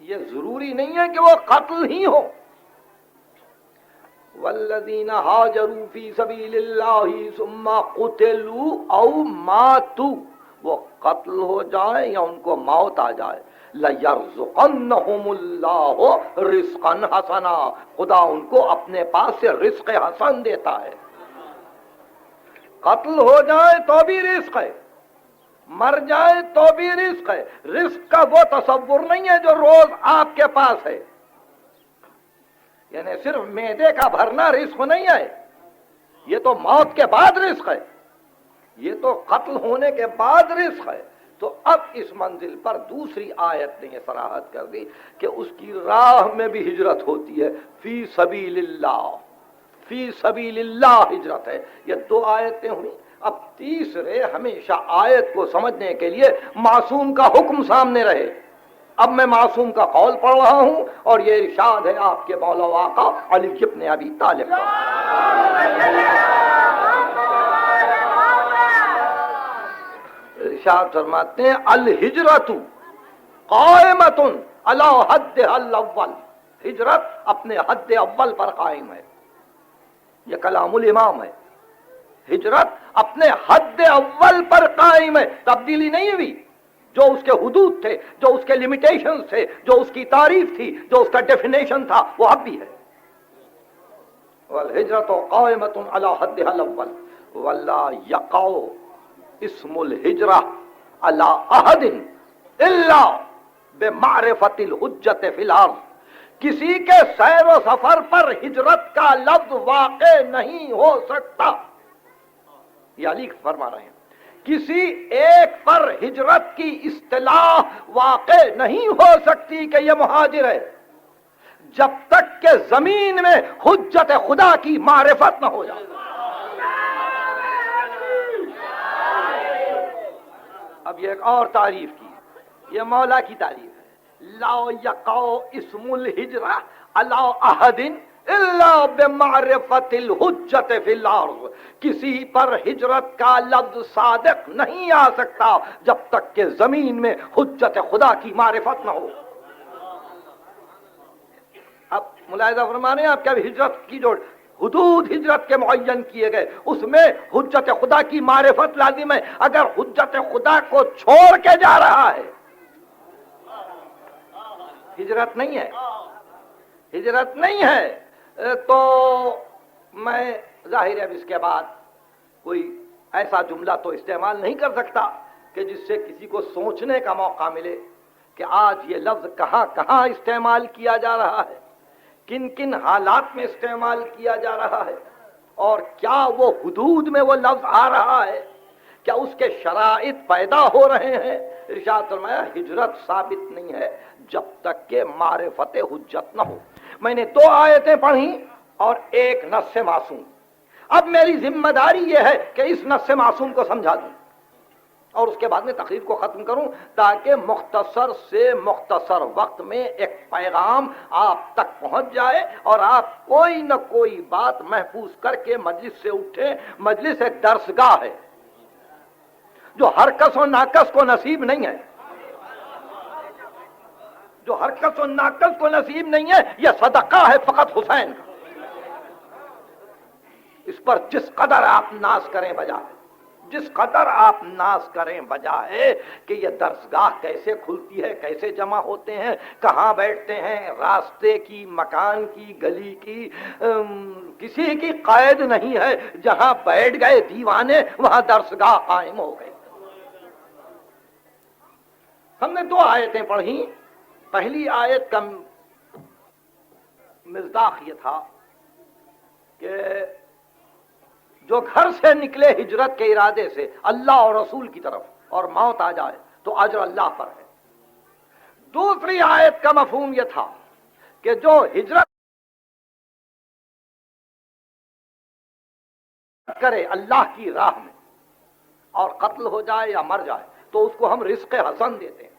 یہ ضروری نہیں ہے کہ وہ قتل ہی ہو. والذین ہاجروا فی سبیل اللہ ثم قتلوا او ماتوا، وہ قتل ہو جائے یا ان کو موت آ جائے، لَيَرْزُقَنَّهُمُ اللَّهُ رِزْقًا حَسَنًا، خدا ان کو اپنے پاس سے رزق حسن دیتا ہے. قتل ہو جائے تو بھی رزق ہے، مر جائے تو بھی رزق ہے. رزق کا وہ تصور نہیں ہے جو روز آپ کے پاس ہے، یعنی صرف معدے کا بھرنا رزق نہیں ہے، یہ تو موت کے بعد رزق ہے، یہ تو قتل ہونے کے بعد رزق ہے. تو اب اس منزل پر دوسری آیت نے یہ صراحت کر دی کہ اس کی راہ میں بھی ہجرت ہوتی ہے. فی سبیل اللہ، فی سبیل اللہ ہجرت ہے. یہ دو آیتیں ہوئی. اب تیسرے ہمیشہ آیت کو سمجھنے کے لیے معصوم کا حکم سامنے رہے. اب میں معصوم کا قول پڑھ رہا ہوں اور یہ ارشاد ہے آپ کے مولا و آقا علی ابن ابی طالب کا. ارشاد فرماتے ہیں الہجرت قائمۃ علی حدها الاول، ہجرت اپنے حد اول پر قائم ہے. یہ کلام الامام ہے. ہجرت اپنے حد اول پر قائم ہے، تبدیلی نہیں ہوئی. جو اس کے حدود تھے، جو اس کے لمیٹیشنز تھے، جو اس کی تعریف تھی، جو اس کا ڈیفینیشن تھا، وہ اب بھی ہے. والہجرت قائمۃ علی حدها الاول ولا یقع اسم الہجرہ علی احد الا بمعرفت الحجۃ فی الارض. کسی کے سیر و سفر پر ہجرت کا لفظ واقع نہیں ہو سکتا. یہ علی فرما رہے ہیں کسی ایک پر ہجرت کی اصطلاح واقع نہیں ہو سکتی کہ یہ مہاجر ہے جب تک کہ زمین میں حجت خدا کی معرفت نہ ہو جائے. اب یہ ایک اور تعریف کی، یہ مولا کی تعریف ہے. لا یقع اسم الہجرہ علی احد الا بمعرفت الحجت فی الارض. کسی پر ہجرت کا لفظ صادق نہیں آ سکتا جب تک کہ زمین میں حجت خدا کی معرفت نہ ہو. اب ملاحظہ فرما رہے ہیں آپ کہ ہجرت کی جو حدود ہجرت کے معین کیے گئے اس میں حجت خدا کی معرفت لازم ہے. اگر حجت خدا کو چھوڑ کے جا رہا ہے ہجرت نہیں ہے، ہجرت نہیں ہے. تو میں ظاہر ہے اس کے بعد کوئی ایسا جملہ تو استعمال نہیں کر سکتا کہ جس سے کسی کو سوچنے کا موقع ملے کہ آج یہ لفظ کہاں کہاں استعمال کیا جا رہا ہے، کن کن حالات میں استعمال کیا جا رہا ہے، اور کیا وہ حدود میں وہ لفظ آ رہا ہے، کیا اس کے شرائط پیدا ہو رہے ہیں. ارشاد فرمایا ہجرت ثابت نہیں ہے جب تک کہ معرفت حجت نہ ہو. میں نے دو آیتیں پڑھی اور ایک نص معصوم. اب میری ذمہ داری یہ ہے کہ اس نص معصوم کو سمجھا دوں اور اس کے بعد میں تقریر کو ختم کروں تاکہ مختصر سے مختصر وقت میں ایک پیغام آپ تک پہنچ جائے اور آپ کوئی نہ کوئی بات محفوظ کر کے مجلس سے اٹھیں. مجلس ایک درسگاہ ہے جو ہر کس و ناکس کو نصیب نہیں ہے، جو ہر کس و ناکس کو نصیب نہیں ہے. یہ صدقہ ہے فقط حسین کا. اس پر جس قدر آپ ناز کریں بجائے، جس قدر آپ ناز کریں بجائے کہ یہ درسگاہ کیسے کھلتی ہے، کیسے جمع ہوتے ہیں، کہاں بیٹھتے ہیں، راستے کی، مکان کی، گلی کی کسی کی قید نہیں ہے. جہاں بیٹھ گئے دیوانے وہاں درسگاہ قائم ہو گئے. ہم نے دو آیتیں پڑھی. پہلی آیت کا مصداق یہ تھا کہ جو گھر سے نکلے ہجرت کے ارادے سے اللہ اور رسول کی طرف اور موت آ جائے تو اجر اللہ پر ہے. دوسری آیت کا مفہوم یہ تھا کہ جو ہجرت کرے اللہ کی راہ میں اور قتل ہو جائے یا مر جائے تو اس کو ہم رزق حسن دیتے ہیں.